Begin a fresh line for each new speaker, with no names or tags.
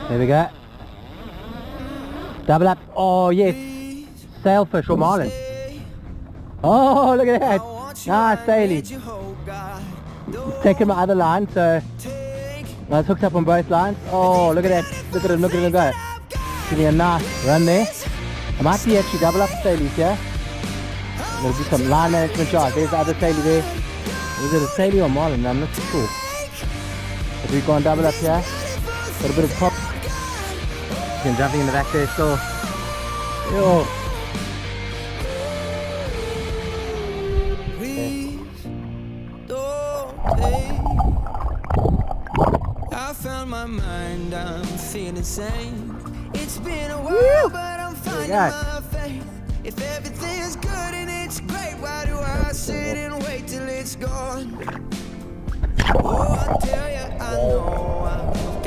There we go. Double up. Oh yes. Sailfish or marlin. Oh, look at that. Nice sailie. Taking my other line, so I was hooked up on both lines. Oh, look at that. Look at him, look at him go. Give me a nice run there. I might be actually double up sailies here. I'm going to do some line management job. There's the other sailie there. Is it a sailie or marlin? I'm not too sure. But we've gone double up here. Got a bit of pop. You can jumping in the back there still. Yo.
I found my mind, I'm feeling sane. It's been a while, but I'm finding my faith. If everything's good and it's great, why do I sit and wait till it's gone? Oh, I tell you, I know I'm